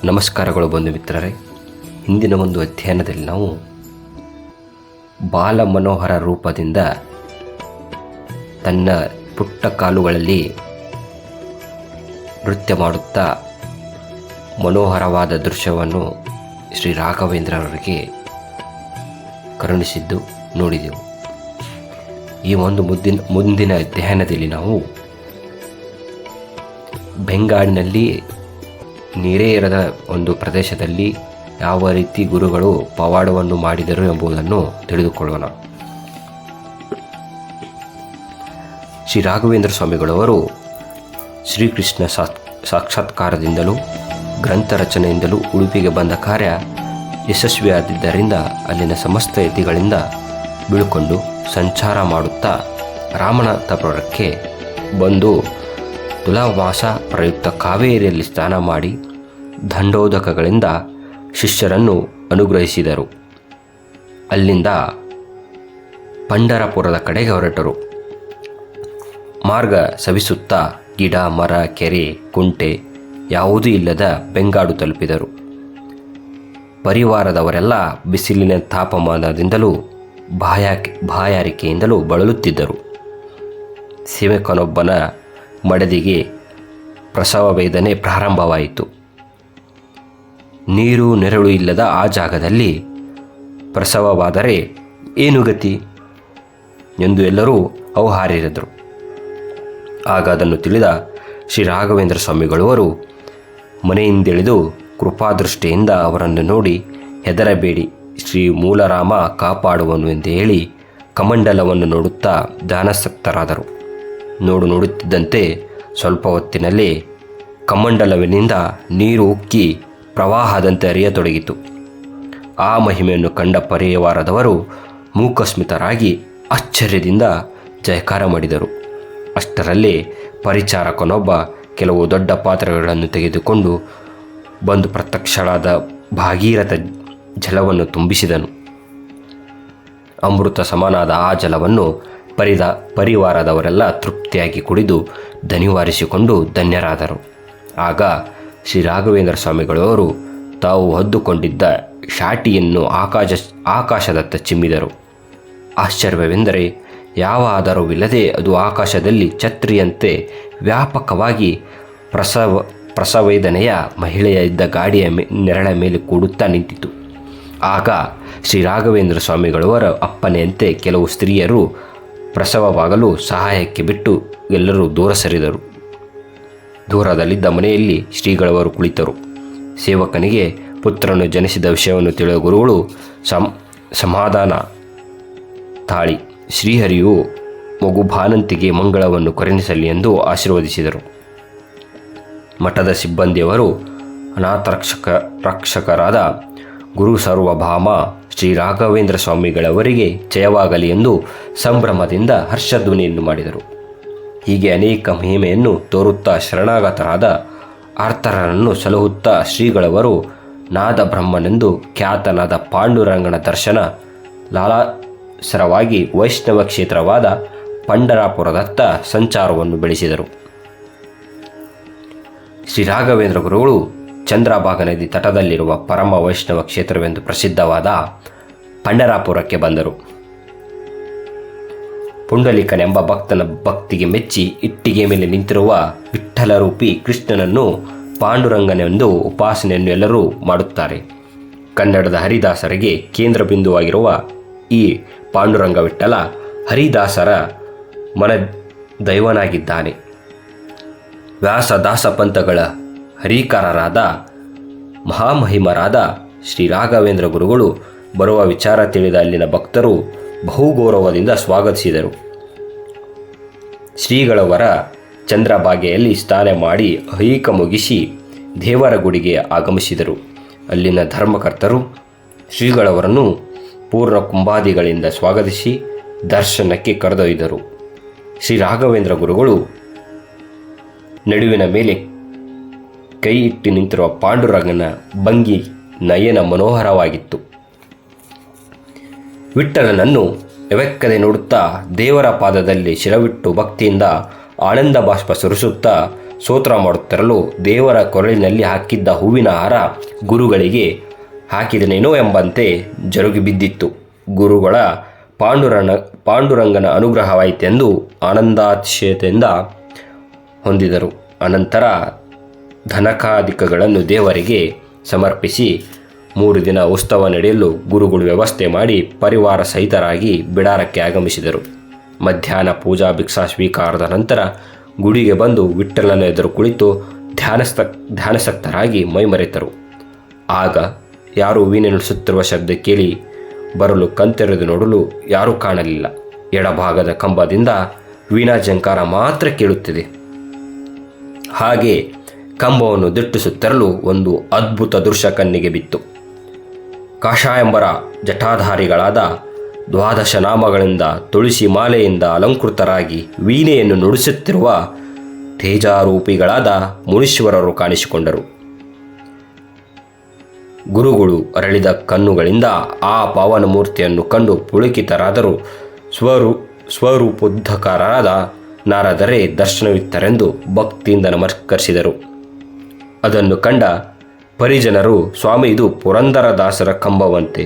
ನಮಸ್ಕಾರಗಳು ಬಂಧು ಮಿತ್ರರೇ. ಹಿಂದಿನ ಒಂದು ಅಧ್ಯಯನದಲ್ಲಿ ನಾವು ಬಾಲ ಮನೋಹರ ರೂಪದಿಂದ ತನ್ನ ಪುಟ್ಟ ಕಾಲುಗಳಲ್ಲಿ ನೃತ್ಯ ಮಾಡುತ್ತಾ ಮನೋಹರವಾದ ದೃಶ್ಯವನ್ನು ಶ್ರೀ ರಾಘವೇಂದ್ರವರಿಗೆ ಕರುಣಿಸಿದ್ದು ನೋಡಿದೆವು. ಈ ಒಂದು ಮುಂದಿನ ಅಧ್ಯಯನದಲ್ಲಿ ನಾವು ಬೆಂಗಾಡಿನಲ್ಲಿ ನೀರೇ ಇರದ ಒಂದು ಪ್ರದೇಶದಲ್ಲಿ ಯಾವ ರೀತಿ ಗುರುಗಳು ಪವಾಡವನ್ನು ಮಾಡಿದರು ಎಂಬುದನ್ನು ತಿಳಿದುಕೊಳ್ಳೋಣ. ಶ್ರೀ ರಾಘವೇಂದ್ರ ಸ್ವಾಮಿಗಳವರು ಶ್ರೀಕೃಷ್ಣ ಸಾಕ್ಷಾತ್ಕಾರದಿಂದಲೂ ಗ್ರಂಥ ರಚನೆಯಿಂದಲೂ ಉಡುಪಿಗೆ ಬಂದ ಕಾರ್ಯ ಯಶಸ್ವಿಯಾಗಿದ್ದರಿಂದ ಅಲ್ಲಿನ ಸಮಸ್ತ ಯತಿಗಳಿಂದ ಬೀಳ್ಕೊಂಡು ಸಂಚಾರ ಮಾಡುತ್ತಾ ರಾಮನಾಥಪುರಕ್ಕೆ ಬಂದು ತುಲಾಮಾಸ ಪ್ರಯುಕ್ತ ಕಾವೇರಿಯಲ್ಲಿ ಸ್ನಾನ ಮಾಡಿ ದಂಡೋದಕಗಳಿಂದ ಶಿಷ್ಯರನ್ನು ಅನುಗ್ರಹಿಸಿದರು. ಅಲ್ಲಿಂದ ಪಂಢರಪುರದ ಕಡೆಗೆ ಹೊರಟರು. ಮಾರ್ಗ ಸವಿಸುತ್ತಾ ಗಿಡ ಮರ ಕೆರೆ ಕುಂಟೆ ಯಾವುದೂ ಇಲ್ಲದ ಬೆಂಗಾಡು ತಲುಪಿದರು. ಪರಿವಾರದವರೆಲ್ಲ ಬಿಸಿಲಿನ ತಾಪಮಾನದಿಂದಲೂ ಬಾಯಾರಿಕೆಯಿಂದಲೂ ಬಳಲುತ್ತಿದ್ದರು. ಸೇವಕನೊಬ್ಬನ ಮಡದಿಗೆ ಪ್ರಸವ ವೇದನೆ ಪ್ರಾರಂಭವಾಯಿತು. ನೀರು ನೆರಳು ಇಲ್ಲದ ಆ ಜಾಗದಲ್ಲಿ ಪ್ರಸವವಾದರೆ ಏನು ಗತಿ ಎಂದು ಎಲ್ಲರೂ ಹೌಹಾರಿದರು. ಆಗ ಅದನ್ನು ತಿಳಿದ ಶ್ರೀ ರಾಘವೇಂದ್ರ ಸ್ವಾಮಿಗಳವರು ಮನೆಯಿಂದಿಳಿದು ಕೃಪಾದೃಷ್ಟಿಯಿಂದ ಅವರನ್ನು ನೋಡಿ, ಹೆದರಬೇಡಿ, ಶ್ರೀ ಮೂಲರಾಮ ಕಾಪಾಡುವನು ಎಂದು ಹೇಳಿ ಕಮಂಡಲವನ್ನು ನೋಡುತ್ತಾ ಧ್ಯಾನಾಸಕ್ತರಾದರು. ನೋಡುತ್ತಿದ್ದಂತೆ ಸ್ವಲ್ಪ ಹೊತ್ತಿನಲ್ಲಿ ಕಮಂಡಲವಿನಿಂದ ನೀರು ಉಕ್ಕಿ ಪ್ರವಾಹದಂತೆ ಹರಿಯತೊಡಗಿತು. ಆ ಮಹಿಮೆಯನ್ನು ಕಂಡ ಪರಿವಾರದವರು ಮೂಕಸ್ಮಿತರಾಗಿ ಆಶ್ಚರ್ಯದಿಂದ ಜಯಕಾರ ಮಾಡಿದರು. ಅಷ್ಟರಲ್ಲಿ ಪರಿಚಾರಕನೊಬ್ಬ ಕೆಲವು ದೊಡ್ಡ ಪಾತ್ರೆಗಳನ್ನು ತೆಗೆದುಕೊಂಡು ಬಂದು ಪ್ರತ್ಯಕ್ಷಳಾದ ಭಾಗೀರಥ ಜಲವನ್ನು ತುಂಬಿಸಿದನು. ಅಮೃತ ಸಮನಾದ ಆ ಜಲವನ್ನು ಪರಿವಾರದವರೆಲ್ಲ ತೃಪ್ತಿಯಾಗಿ ಕುಡಿದು ದನಿವಾರಿಸಿಕೊಂಡು ಧನ್ಯರಾದರು. ಆಗ ಶ್ರೀ ರಾಘವೇಂದ್ರ ಸ್ವಾಮಿಗಳವರು ತಾವು ಹೊದ್ದುಕೊಂಡಿದ್ದ ಶಾಟಿಯನ್ನು ಆಕಾಶದತ್ತ ಚಿಮ್ಮಿದರು. ಆಶ್ಚರ್ಯವೆಂದರೆ ಯಾವ ಆಧಾರವಿಲ್ಲದೆ ಅದು ಆಕಾಶದಲ್ಲಿ ಛತ್ರಿಯಂತೆ ವ್ಯಾಪಕವಾಗಿ ಪ್ರಸವೇದನೆಯ ಮಹಿಳೆಯ ಇದ್ದ ಗಾಡಿಯ ನೆರಳ ಮೇಲೆ ಕೂಡುತ್ತಾ ನಿಂತಿತು. ಆಗ ಶ್ರೀ ರಾಘವೇಂದ್ರ ಸ್ವಾಮಿಗಳವರ ಅಪ್ಪನೆಯಂತೆ ಕೆಲವು ಸ್ತ್ರೀಯರು ಪ್ರಸವವಾಗಲು ಸಹಾಯಕ್ಕೆ ಬಿಟ್ಟು ಎಲ್ಲರೂ ದೂರ ಸರಿದರು. ದೂರದಲ್ಲಿದ್ದ ಮನೆಯಲ್ಲಿ ಶ್ರೀಗಳವರು ಕುಳಿತರು. ಸೇವಕನಿಗೆ ಪುತ್ರನು ಜನಿಸಿದ ವಿಷಯವನ್ನು ತಿಳಿದ ಗುರುಗಳು ಸಮಾಧಾನ ತಾಳಿ ಶ್ರೀಹರಿಯು ಮಗು ಭಾನಂತಿಗೆ ಮಂಗಳವನ್ನು ಕರುಣಿಸಲಿ ಎಂದು ಆಶೀರ್ವದಿಸಿದರು. ಮಠದ ಸಿಬ್ಬಂದಿಯವರು ಅನಾಥರಕ್ಷಕರಾದ ಗುರು ಸಾರ್ವಭೌಮ ಶ್ರೀ ರಾಘವೇಂದ್ರ ಸ್ವಾಮಿಗಳವರಿಗೆ ಜಯವಾಗಲಿ ಎಂದು ಸಂಭ್ರಮದಿಂದ ಹರ್ಷಧ್ವನಿಯನ್ನು ಮಾಡಿದರು. ಹೀಗೆ ಅನೇಕ ಮಹಿಮೆಯನ್ನು ತೋರುತ್ತಾ ಶರಣಾಗತರಾದ ಆರ್ತರನ್ನು ಸಲಹುತ್ತಾ ಶ್ರೀಗಳವರು ನಾದ ಬ್ರಹ್ಮನೆಂದು ಖ್ಯಾತನಾದ ಪಾಂಡುರಂಗನ ದರ್ಶನ ಲಾಲಾಸರವಾಗಿ ವೈಷ್ಣವ ಕ್ಷೇತ್ರವಾದ ಪಂಢರಪುರದತ್ತ ಸಂಚಾರವನ್ನು ಬೆಳೆಸಿದರು. ಶ್ರೀ ರಾಘವೇಂದ್ರ ಗುರುಗಳು ಚಂದ್ರಭಾಗ ನದಿ ತಟದಲ್ಲಿರುವ ಪರಮ ವೈಷ್ಣವ ಕ್ಷೇತ್ರವೆಂದು ಪ್ರಸಿದ್ಧವಾದ ಪಂಢರಪುರಕ್ಕೆ ಬಂದರು. ಪುಂಡಲಿಕನೆಂಬ ಭಕ್ತನ ಭಕ್ತಿಗೆ ಮೆಚ್ಚಿ ಇಟ್ಟಿಗೆ ಮೇಲೆ ನಿಂತಿರುವ ವಿಠ್ಠಲರೂಪಿ ಕೃಷ್ಣನನ್ನು ಪಾಂಡುರಂಗನೆಂದು ಉಪಾಸನೆಯನ್ನು ಎಲ್ಲರೂ ಮಾಡುತ್ತಾರೆ. ಕನ್ನಡದ ಹರಿದಾಸರಿಗೆ ಕೇಂದ್ರ ಬಿಂದುವಾಗಿರುವ ಈ ಪಾಂಡುರಂಗ ವಿಠ್ಠಲ ಹರಿದಾಸರ ಮನ ದೈವನಾಗಿದ್ದಾನೆ. ವ್ಯಾಸದಾಸ ಪಂಥಗಳ ಹರಿಕಾರರಾದ ಮಹಾಮಹಿಮರಾದ ಶ್ರೀ ರಾಘವೇಂದ್ರ ಗುರುಗಳು ಬರುವ ವಿಚಾರ ತಿಳಿದ ಅಲ್ಲಿನ ಭಕ್ತರು ಬಹುಗೌರವದಿಂದ ಸ್ವಾಗತಿಸಿದರು. ಶ್ರೀಗಳವರ ಚಂದ್ರಭಾಗೆಯಲ್ಲಿ ಸ್ನಾನ ಮಾಡಿ ಐಹಿಕ ಮುಗಿಸಿ ದೇವರ ಗುಡಿಗೆ ಆಗಮಿಸಿದರು. ಅಲ್ಲಿನ ಧರ್ಮಕರ್ತರು ಶ್ರೀಗಳವರನ್ನು ಪೂರ್ಣ ಕುಂಭಾದಿಗಳಿಂದ ಸ್ವಾಗತಿಸಿ ದರ್ಶನಕ್ಕೆ ಕರೆದೊಯ್ದರು. ಶ್ರೀ ರಾಘವೇಂದ್ರ ಗುರುಗಳು ನಡುವಿನ ಮೇಲೆ ಕೈ ಇಟ್ಟು ನಿಂತಿರುವ ಪಾಂಡುರಂಗನ ಭಂಗಿ ನಯನ ಮನೋಹರವಾಗಿತ್ತು. ವಿಠ್ಠಲನನ್ನು ಎವೆಕ್ಕದೆ ನೋಡುತ್ತಾ ದೇವರ ಪಾದದಲ್ಲಿ ಶಿರವಿಟ್ಟು ಭಕ್ತಿಯಿಂದ ಆನಂದ ಬಾಷ್ಪ ಸುರಿಸುತ್ತಾ ಸ್ತೋತ್ರ ಮಾಡುತ್ತಿರಲು ದೇವರ ಕೊರಳಿನಲ್ಲಿ ಹಾಕಿದ್ದ ಹೂವಿನ ಹಾರ ಗುರುಗಳಿಗೆ ಹಾಕಿದನೇನೋ ಎಂಬಂತೆ ಜರುಗಿ ಬಿದ್ದಿತ್ತು. ಗುರುಗಳ ಪಾಂಡುರಂಗನ ಅನುಗ್ರಹವಾಯಿತೆಂದು ಆನಂದಾತಿಶಯತೆಯಿಂದ ಹೊಂದಿದರು. ಅನಂತರ ಧನಕಾದಿಕಗಳನ್ನು ದೇವರಿಗೆ ಸಮರ್ಪಿಸಿ 3 ದಿನ ಉತ್ಸವ ನಡೆಯಲು ಗುರುಗಳು ವ್ಯವಸ್ಥೆ ಮಾಡಿ ಪರಿವಾರ ಸಹಿತರಾಗಿ ಬಿಡಾರಕ್ಕೆ ಆಗಮಿಸಿದರು. ಮಧ್ಯಾಹ್ನ ಪೂಜಾ ಭಿಕ್ಷಾ ಸ್ವೀಕಾರದ ನಂತರ ಗುಡಿಗೆ ಬಂದು ವಿಠ್ಠಲನ ಎದುರು ಕುಳಿತು ಧ್ಯಾನಸಕ್ತರಾಗಿ ಮೈಮರೆತರು. ಆಗ ಯಾರೂ ವೀಣೆ ನುಡಿಸುತ್ತಿರುವ ಶಬ್ದ ಕೇಳಿ ಬರಲು ಕಣ್ತೆರೆದು ನೋಡಲು ಯಾರೂ ಕಾಣಲಿಲ್ಲ. ಎಡಭಾಗದ ಕಂಬದಿಂದ ವೀಣಾ ಜಂಕಾರ ಮಾತ್ರ ಕೇಳುತ್ತಿದೆ. ಹಾಗೆ ಕಂಬವನ್ನು ದಿಟ್ಟಿಸುತ್ತಿರಲು ಒಂದು ಅದ್ಭುತ ದೃಶ್ಯ ಕಣ್ಣಿಗೆ ಬಿತ್ತು. ಕಾಷಾಯಂಬರ ಜಟಾಧಾರಿಗಳಾದ 12 ನಾಮಗಳಿಂದ ತುಳಸಿ ಮಾಲೆಯಿಂದ ಅಲಂಕೃತರಾಗಿ ವೀಣೆಯನ್ನು ನುಡಿಸುತ್ತಿರುವ ತೇಜಾರೂಪಿಗಳಾದ ಮುನೀಶ್ವರರು ಕಾಣಿಸಿಕೊಂಡರು. ಗುರುಗಳು ಅರಳಿದ ಕಣ್ಣುಗಳಿಂದ ಆ ಪಾವನ ಮೂರ್ತಿಯನ್ನು ಕಂಡು ಪುಳಕಿತರಾದರೂ ಸ್ವರೂಪೋದ್ಧಕರಾದ ನಾರದರೇ ದರ್ಶನವಿತ್ತರೆಂದು ಭಕ್ತಿಯಿಂದ ನಮಸ್ಕರಿಸಿದರು. ಅದನ್ನು ಕಂಡ ಪರಿಜನರು, ಸ್ವಾಮಿ, ಇದು ಪುರಂದರದಾಸರ ಕಂಬವಂತೆ,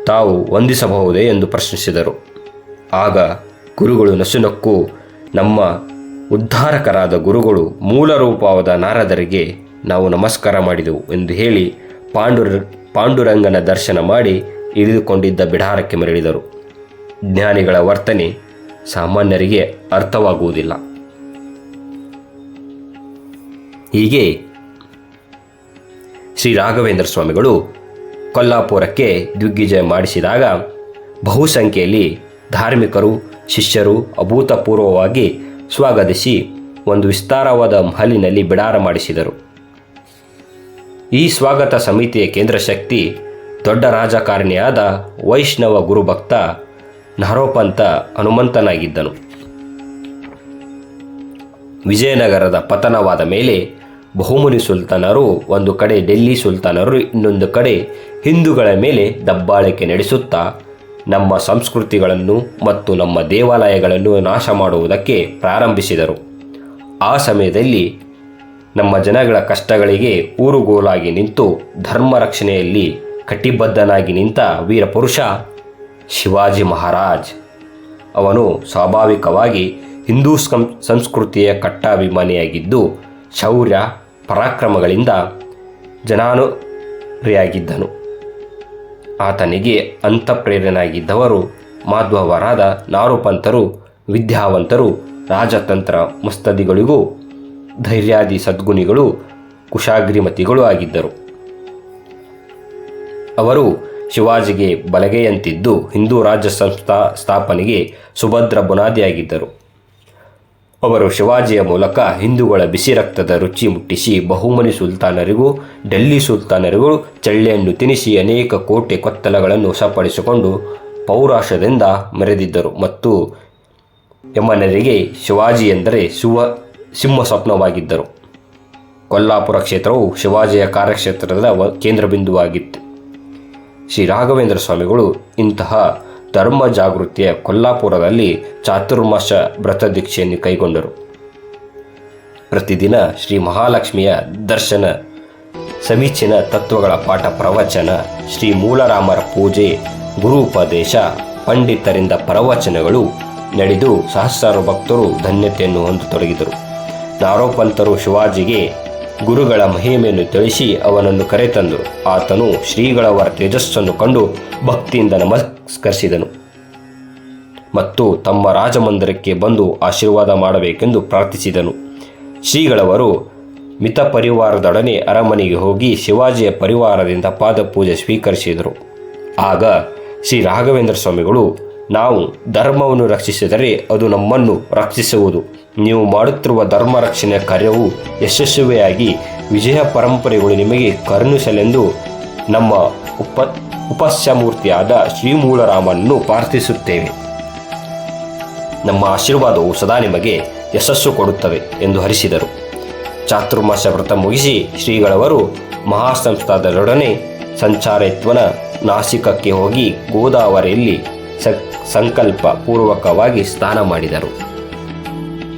ತಾವು ವಂದಿಸಬಹುದೇ ಎಂದು ಪ್ರಶ್ನಿಸಿದರು. ಆಗ ಗುರುಗಳು ನಸುನಕ್ಕು, ನಮ್ಮ ಉದ್ಧಾರಕರಾದ ಗುರುಗಳು ಮೂಲ ರೂಪವಾದ ನಾರದರಿಗೆ ನಾವು ನಮಸ್ಕಾರ ಮಾಡಿದೆವು ಎಂದು ಹೇಳಿ ಪಾಂಡುರಂಗನ ದರ್ಶನ ಮಾಡಿ ಇಳಿದುಕೊಂಡಿದ್ದ ಬಿಡಾರಕ್ಕೆ ಮರಳಿದರು. ಜ್ಞಾನಿಗಳ ವರ್ತನೆ ಸಾಮಾನ್ಯರಿಗೆ ಅರ್ಥವಾಗುವುದಿಲ್ಲ. ಹೀಗೆ ಶ್ರೀ ರಾಘವೇಂದ್ರ ಸ್ವಾಮಿಗಳು ಕೊಲ್ಲಾಪುರಕ್ಕೆ ದಿಗ್ವಿಜಯ ಮಾಡಿಸಿದಾಗ ಬಹುಸಂಖ್ಯೆಯಲ್ಲಿ ಧಾರ್ಮಿಕರು, ಶಿಷ್ಯರು ಅಭೂತಪೂರ್ವವಾಗಿ ಸ್ವಾಗತಿಸಿ ಒಂದು ವಿಸ್ತಾರವಾದ ಮಹಲಿನಲ್ಲಿ ಬಿಡಾರ ಮಾಡಿಸಿದರು. ಈ ಸ್ವಾಗತ ಸಮಿತಿಯ ಕೇಂದ್ರ ಶಕ್ತಿ ದೊಡ್ಡ ರಾಜಕಾರಣಿಯಾದ ವೈಷ್ಣವ ಗುರುಭಕ್ತ ನಾರೋಪಂತ ಹನುಮಂತನಾಗಿದ್ದನು. ವಿಜಯನಗರದ ಪತನವಾದ ಮೇಲೆ ಬಹುಮನಿ ಸುಲ್ತಾನರು ಒಂದು ಕಡೆ, ಡೆಲ್ಲಿ ಸುಲ್ತಾನರು ಇನ್ನೊಂದು ಕಡೆ ಹಿಂದೂಗಳ ಮೇಲೆ ದಬ್ಬಾಳಿಕೆ ನಡೆಸುತ್ತಾ ನಮ್ಮ ಸಂಸ್ಕೃತಿಗಳನ್ನು ಮತ್ತು ನಮ್ಮ ದೇವಾಲಯಗಳನ್ನು ನಾಶ ಮಾಡುವುದಕ್ಕೆ ಪ್ರಾರಂಭಿಸಿದರು. ಆ ಸಮಯದಲ್ಲಿ ನಮ್ಮ ಜನಗಳ ಕಷ್ಟಗಳಿಗೆ ಊರುಗೋಲಾಗಿ ನಿಂತು ಧರ್ಮ ರಕ್ಷಣೆಯಲ್ಲಿ ಕಟಿಬದ್ಧನಾಗಿ ನಿಂತ ವೀರಪುರುಷ ಶಿವಾಜಿ ಮಹಾರಾಜ್. ಅವನು ಸ್ವಾಭಾವಿಕವಾಗಿ ಹಿಂದೂ ಸಂಸ್ಕೃತಿಯ ಕಟ್ಟಾಭಿಮಾನಿಯಾಗಿದ್ದು ಶೌರ್ಯ ಪರಾಕ್ರಮಗಳಿಂದ ಜನಾನುರಿಯಾಗಿದ್ದನು. ಆತನಿಗೆ ಅಂತಃಪ್ರೇರಣರಾಗಿದ್ದವರು ಮಾಧ್ವವರಾದ ನಾರುಪಂತರು, ವಿದ್ಯಾವಂತರು, ರಾಜತಂತ್ರ ಮಸ್ತದಿಗಳಿಗೂ ಧೈರ್ಯಾದಿ ಸದ್ಗುಣಿಗಳು, ಕುಶಾಗ್ರಿಮತಿಗಳು ಆಗಿದ್ದರು. ಅವರು ಶಿವಾಜಿಗೆ ಬಲಗೈಯಂತಿದ್ದು ಹಿಂದೂ ರಾಜ್ಯ ಸ್ಥಾಪನೆಗೆ ಸುಭದ್ರ ಬುನಾದಿಯಾಗಿದ್ದರು. ಅವರು ಶಿವಾಜಿಯ ಮೂಲಕ ಹಿಂದೂಗಳ ಬಿಸಿ ರಕ್ತದ ರುಚಿ ಮುಟ್ಟಿಸಿ ಬಹುಮನಿ ಸುಲ್ತಾನರಿಗೂ ಡೆಲ್ಲಿ ಸುಲ್ತಾನರಿಗೂ ಚಳ್ಳೆಯನ್ನು ತಿನ್ನಿಸಿ ಅನೇಕ ಕೋಟೆ ಕೊತ್ತಲಗಳನ್ನು ವಶಪಡಿಸಿಕೊಂಡು ಪೌರಾಷದಿಂದ ಮೆರೆದಿದ್ದರು. ಮತ್ತು ಯಮನರಿಗೆ ಶಿವಾಜಿ ಎಂದರೆ ಸಿಂಹ ಸ್ವಪ್ನವಾಗಿದ್ದರು. ಕೊಲ್ಲಾಪುರ ಕ್ಷೇತ್ರವು ಶಿವಾಜಿಯ ಕಾರ್ಯಕ್ಷೇತ್ರದ ಕೇಂದ್ರಬಿಂದುವಾಗಿತ್ತು. ಶ್ರೀ ರಾಘವೇಂದ್ರ ಸ್ವಾಮಿಗಳು ಇಂತಹ ಧರ್ಮ ಜಾಗೃತಿಯ ಕೊಲ್ಲಾಪುರದಲ್ಲಿ ಚಾತುರ್ಮಾಸ ವ್ರತ ದೀಕ್ಷೆಯನ್ನು ಕೈಗೊಂಡರು. ಪ್ರತಿದಿನ ಶ್ರೀ ಮಹಾಲಕ್ಷ್ಮಿಯ ದರ್ಶನ, ಸಮೀಚೀನ ತತ್ವಗಳ ಪಾಠ ಪ್ರವಚನ, ಶ್ರೀ ಮೂಲರಾಮರ ಪೂಜೆ, ಗುರು ಉಪದೇಶ, ಪಂಡಿತರಿಂದ ಪ್ರವಚನಗಳು ನಡೆದು ಸಹಸ್ರಾರು ಭಕ್ತರು ಧನ್ಯತೆಯನ್ನು ಹೊಂದತೊಡಗಿದರು. ನಾರೋಪಂತರು ಶಿವಾಜಿಗೆ ಗುರುಗಳ ಮಹಿಮೆಯನ್ನು ತಿಳಿಸಿ ಅವನನ್ನು ಕರೆತಂದರು. ಆತನು ಶ್ರೀಗಳವರ ತೇಜಸ್ಸನ್ನು ಕಂಡು ಭಕ್ತಿಯಿಂದ ನಮಸ್ಕರಿಸಿದನು ಮತ್ತು ತಮ್ಮ ರಾಜಮಂದಿರಕ್ಕೆ ಬಂದು ಆಶೀರ್ವಾದ ಮಾಡಬೇಕೆಂದು ಪ್ರಾರ್ಥಿಸಿದನು. ಶ್ರೀಗಳವರು ಮಿತ ಪರಿವಾರದೊಡನೆ ಅರಮನೆಗೆ ಹೋಗಿ ಶಿವಾಜಿಯ ಪರಿವಾರದಿಂದ ಪಾದಪೂಜೆ ಸ್ವೀಕರಿಸಿದರು. ಆಗ ಶ್ರೀ ರಾಘವೇಂದ್ರ ಸ್ವಾಮಿಗಳು, ನಾವು ಧರ್ಮವನ್ನು ರಕ್ಷಿಸಿದರೆ ಅದು ನಮ್ಮನ್ನು ರಕ್ಷಿಸುವುದು. ನೀವು ಮಾಡುತ್ತಿರುವ ಧರ್ಮ ರಕ್ಷಣೆಯ ಕಾರ್ಯವು ಯಶಸ್ವಿಯಾಗಿ ವಿಜಯ ಪರಂಪರೆಗಳು ನಿಮಗೆ ಕರುಣಿಸಲೆಂದು ನಮ್ಮ ಉಪಸ್ಯಮೂರ್ತಿಯಾದ ಶ್ರೀಮೂಲರಾಮನನ್ನು ಪ್ರಾರ್ಥಿಸುತ್ತೇವೆ. ನಮ್ಮ ಆಶೀರ್ವಾದವು ಸದಾ ನಿಮಗೆ ಯಶಸ್ಸು ಕೊಡುತ್ತದೆ ಎಂದು ಹರಿಸಿದರು. ಚಾತುರ್ಮಾಸ ವ್ರತ ಮುಗಿಸಿ ಶ್ರೀಗಳವರು ಮಹಾಸಂಸ್ಥಾನದೊಡನೆ ಸಂಚಾರತ್ವನ ನಾಸಿಕಕ್ಕೆ ಹೋಗಿ ಗೋದಾವರಿಯಲ್ಲಿ ಸಂಕಲ್ಪ ಪೂರ್ವಕವಾಗಿ ಸ್ನಾನ ಮಾಡಿದರು.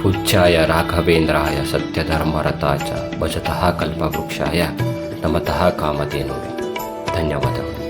ಪೂಜ್ಯಾಯ ರಾಘವೇಂದ್ರಾಯ ಸತ್ಯಧರ್ಮರತಾಚ ಭಜತಃ ಕಲ್ಪವೃಕ್ಷಾಯ ನಮತಃ ಕಾಮಧೇನವೇ. ಧನ್ಯವಾದಗಳು.